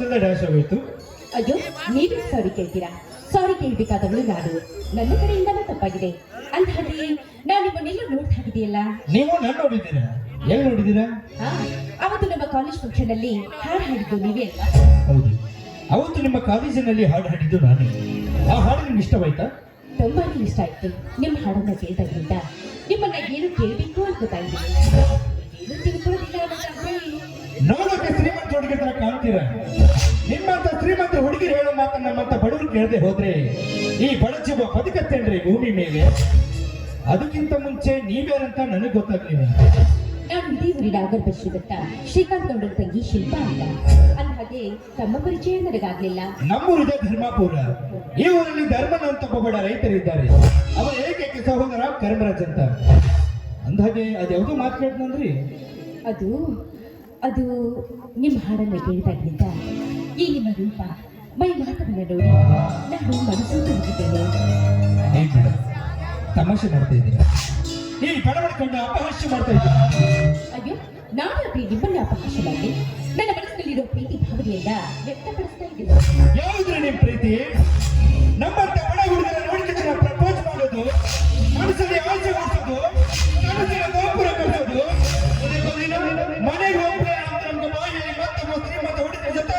ಗೊತ್ತಿಲ್ಲದೆ ಡ್ಯಾಶ್ ಆಗೋಯ್ತು. ಅಯ್ಯೋ, ನೀವೇ ಸಾರಿ ಕೇಳ್ತೀರಾ? ಸಾರಿ ಕೇಳ್ಬೇಕಾದವಳು ನಾನು. ನನ್ನ ಕಡೆಯಿಂದಲೂ ತಪ್ಪಾಗಿದೆ. ಅಂತ ಹಾಗೆ ನಾನು ನಿಮ್ಮನ್ನೆಲ್ಲ ನೋಡ್ತಾ ಇದೆಯಲ್ಲ. ನೀವು ನನ್ನ ನೋಡಿದ್ದೀರಾ? ಎಲ್ಲಿ ನೋಡಿದ್ದೀರಾ? ಅವತ್ತು ನಮ್ಮ ಕಾಲೇಜ್ ಫಂಕ್ಷನ್ ಅಲ್ಲಿ ಹಾಡು ಹಾಡಿದ್ದು ನೀವೇ ಅಲ್ವಾ? ಹೌದು, ಅವತ್ತು ನಿಮ್ಮ ಕಾಲೇಜಿನಲ್ಲಿ ಹಾಡು ಹಾಡಿದ್ದು ನಾನೇ. ಆ ಹಾಡು ನಿಮ್ಗೆ ಇಷ್ಟವಾಯ್ತಾ? ತುಂಬಾನೇ ಇಷ್ಟ ಆಯ್ತು. ನಿಮ್ಮ ಹಾಡನ್ನ ಕೇಳ್ದಾಗಿಂದ ನಿಮ್ಮನ್ನ ಏನು ಕೇಳಬೇಕು ಅಂತ ಗೊತ್ತಾಯಿದ್ದೀನಿ. ಏನು ತಿಳ್ಕೊಳ್ಳೋದಿಲ್ಲ ಅನ್ನೋದಾದ್ರೆ ನೋಡೋಕೆ ಶ್ರೀಮಂತ ಹುಡುಗಿ ತರ ಕಾಣ್ತೀರಾ. ನಿಮ್ಮಂತ ಶ್ರೀಮಂತ ಹುಡುಗಿರು ಹೇಳೋ ಮಾತನ್ನ ನಮ್ಮಂತ ಬಡವರು ಕೇಳದೆ ಹೋದ್ರೆ ಈ ಬಡಜೀವ ಬದುಕತ್ತೇನ್ರಿ ಭೂಮಿ ಮೇಲೆ. ಅದಕ್ಕಿಂತ ಮುಂಚೆ ನೀವ್ಯಾರಂತ ನನಗೆ ಗೊತ್ತಾಗ್ಲಿಲ್ಲ. ನಾನು ಇದೇ ಊರಿನ ಆಗರ್ಭ ದತ್ತ ಶ್ರೀಕಾಂತ್ ಗೌಡರ ತಂಗಿ ಶಿಲ್ಪಾ ಅಂತ. ಹಾಗೆ ತಮ್ಮ ಪರಿಚಯ ನನಗಾಗ್ಲಿಲ್ಲ. ನಮ್ಮೂರಿದೆ ಧರ್ಮಾಪುರ. ಈ ಊರಲ್ಲಿ ಧರ್ಮನ ಅಂತ ಒಬ್ಬ ರೈತರಿದ್ದಾರೆ. ಅವರ ಏಕೈಕ ಸಹೋದರ ಕರ್ಮರಾಜ್ ಅಂತ. ಅಂದಾಗೆ ಅದ್ಯಾವುದೋ ಮಾತು ಕೇಳ್ತಂದ್ರಿ? ಅದು ಅದು ನಿಮ್ಮ ಹಾಡನ್ನ ಕೇಳಿದಾಗಿನಿಂದ ಈ ನಿಮ್ಮ ರೂಪ ಮೈ ಮಾತನ್ನ ನೋಡಿ ನಾನು ಮನಸ್ಸು ತುಂಬಿದ್ದೇನೆ. ತಮಾಷೆ ಮಾಡ್ತಾ ಇದ್ದೀರಾ? ಈ ಬಡವಡ್ಕೊಂಡು ಅಪಹಾಸ್ಯ ಮಾಡ್ತಾ ಇದ್ದೀರಾ? ಅಯ್ಯೋ, ನಾನಾಗ್ಲಿ ನಿಮ್ಮನ್ನ ಅಪಹಾಸ್ಯ ಮಾಡಿ ನನ್ನ ಮನಸ್ಸಿನಲ್ಲಿರೋ ಪ್ರೀತಿ ಭಾವನೆಯನ್ನ ವ್ಯಕ್ತಪಡಿಸ್ತಾ ಇದ್ದೀನಿ. ಯಾವುದ್ರ ನಿಮ್ ಪ್ರೀತಿ? ನಮ್ಮಂತ ಬಡ ಹುಡುಗರ ನೋಡಿ ಪ್ರಪೋಸ್ ಮಾಡೋದು, ಮನಸ್ಸಲ್ಲಿ ಆಸೆ ಹುಟ್ಟಿಸೋದು, ಮನಸ್ಸಿನ ಗೋಪುರ ಕಟ್ಟೋದು, ಮನೆಗೆ ಹೋಗ್ರೆ ನಮ್ಗೆ ಬಾಯಿಯಲ್ಲಿ ಮತ್ತೊಬ್ಬ ಶ್ರೀಮಂತ ಹುಡುಗರ ಜೊತೆ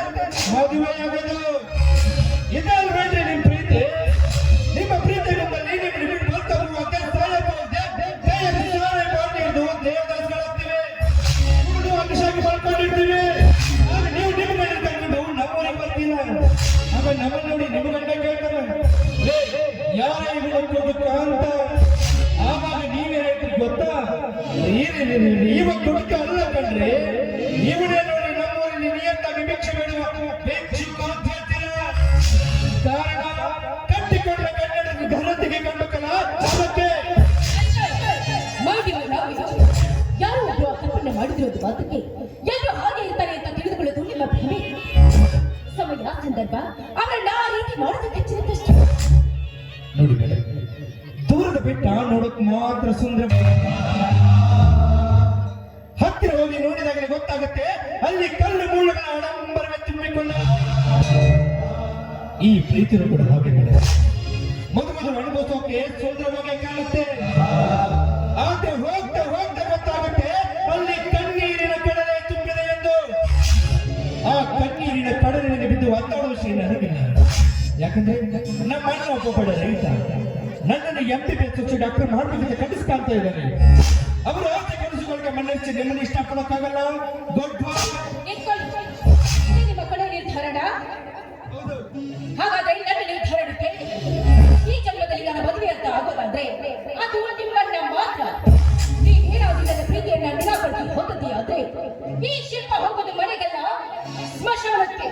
ಮದುವೆಯಾಗೋದು, ಇದಲ್ವೇನ್ರಿ ನಿಮ್ ಪ್ರೀತಿ? ನಿಮ್ಮ ಪ್ರೀತಿ ನಮ್ಮಲ್ಲಿ ದೇವದಾಸಗಳಾಗ್ತೀವಿ, ಅಭಿಷೇಕ ಮಾಡ್ಕೊಂಡಿರ್ತೀವಿ. ಆಗ ನೀವು ನಿಮ್ಮ ಗಂಡ ಕರ್ಕೊಂಡು ನಮ್ಮೂರಿಗೆ ಬರ್ತೀರ. ಆಗ ನಮ್ಮನ್ನು ನೋಡಿ ನಿಮ್ಮ ಗಂಡ ಕೇಳ್ತಾರೆ, ಯಾರ ಹೋಗ್ಬೇಕು ಅಂತ. ಆವಾಗ ನೀವೇ ಹೇಳ್ತೀರಿ ಗೊತ್ತಾ, ನೀವ ದುಡ್ಕ ಅಲ್ಲ ಕಣ್ರಿ, ನೀವೇ ನೋಡಿ ನಮ್ಮೂರಲ್ಲಿ ನಿಯಂತ ವಿಭಿಕ್ಷೆ ಬೇಡುವ ಭಿಕ್ಷುಕ ಅಂತ ಹೇಳ್ತೀರ. ಕಾರಣ ಕಟ್ಟಿಕೊಂಡ ಕನ್ನಡ ಘನತೆಗೆ ಕಂಡಕಲ್ಲ. ಅದಕ್ಕೆ ಯಾರು ಒಬ್ಬರು ಕಲ್ಪನೆ ಮಾಡಿದಿರೋದು ಮಾತಕ್ಕೆ ಎಲ್ಲರೂ ಹಾಗೆ ಇರ್ತಾರೆ ಅಂತ ತಿಳಿದುಕೊಳ್ಳೋದು ನಿಮ್ಮ ಭ್ರಮೆ. ಸಮಯ ಸಂದರ್ಭ ಅವರನ್ನ ಆ ರೀತಿ ಮಾಡೋದಕ್ಕೆ ಹೆಚ್ಚಿನದಷ್ಟು. ನೋಡಿ ಮೇಡಮ್, ದೂರದ ಬೆಟ್ಟ ನೋಡಕ್ ಮಾತ್ರ ಸುಂದರ, ಹತ್ತಿರ ಹೋಗಿ ನೋಡಿದಾಗಲೇ ಗೊತ್ತಾಗುತ್ತೆ ಅಲ್ಲಿ ಕಲ್ಲು ಮೂಳೆಗಳ ಆಡಂಬರವೇ ತುಂಬಿಕೊಂಡ. ಈ ಪ್ರೀತಿನೂ ಕೂಡ ಹಾಗೆ ಮೇಡಮ್, ಮೊದಲು ಅನುಭವಿಸೋಕೆ ಸುಂದರವಾಗಿ ಕಾಣುತ್ತೆ. ಆದ್ರೆ ಹೋಗ್ತಾ ಹೋಗ್ತಾ ಗೊತ್ತಾಗುತ್ತೆ ಅಲ್ಲಿ ಕಣ್ಣೀರಿನ ಕಡಲೆ ತುಂಬಿದೆ ಎಂದು. ಆ ಕಣ್ಣೀರಿನ ಕಡಲಿನಲ್ಲಿ ಬಿದ್ದು ಒತ್ತಾಡುವ ವಿಷಯ ನನಗಿಲ್ಲ. ಯಾಕಂದ್ರೆ ನಮ್ಮ ಅಣ್ಣ ಒಬ್ಬ ರೈತ ನನ್ನನ್ನು MBBS ಡಾಕ್ಟರ್ ಮಾಡಬೇಕಂತ ಕನಸ್ಕಾಣ್ತಾ ಇದ್ದಾರೆ. ಅವರು ಆಸೆ ಕನಸುಗಳಿಗೆ ಮನ್ನರಿಸಿ ನಿಮ್ಮನ್ನು ಇಷ್ಟಪಡೋಕ್ಕಾಗಲ್ಲ. ದೊಡ್ಡ ನಿಮ್ಮ ಕಡೆ ನಿರ್ಧಾರಣ. ಹಾಗಾದ್ರೆ ನನ್ನ ನಿರ್ಧಾರಣಕ್ಕೆ ಈ ಜನ್ಮದಲ್ಲಿ ನನ್ನ ಮದುವೆ ಅಂತ ಆಗೋದಾದ್ರೆ ಅದು ನಿಮ್ಮನ್ನ ಮಾತ್ರ. ನೀವೇನಾದ್ರೂ ನನ್ನ ಪ್ರೀತಿಯನ್ನ ನಿರಾಕರಿಸಿ ಹೋಗದೆಯಾದ್ರೆ ಈ ಶಿಲ್ಪ ಹೋಗೋದು ಮನೆಗಲ್ಲ, ಸ್ಮಶಾನಕ್ಕೆ.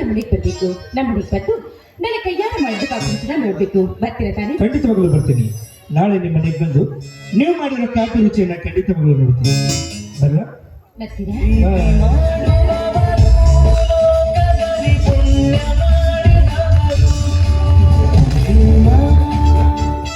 ನಮ್ಮ ಮನೆಗೆ ಬರ್ಬೇಕು. ನಮ್ಮ ಮನೆಗೆ ಬಂದು ನನ್ನ ಕೈಯಾರ ಮಾಡಿದ ಕಾಫಿ ನೋಡ್ಬೇಕು. ಬರ್ತೀರಾ ತಾನೇ? ಖಂಡಿತವಾಗಲೂ ಬರ್ತೀನಿ. ನಾಳೆ ನಿಮ್ಮ ಮನೆಗೆ ಬಂದು ನೀವು ಮಾಡಿರೋ ಕಾಫಿ ರುಚಿಯನ್ನ ಖಂಡಿತವಾಗಲೂ ನೋಡ್ತೀನಿ. ಬರಲ್ಲ? ಬರ್ತೀರಾ?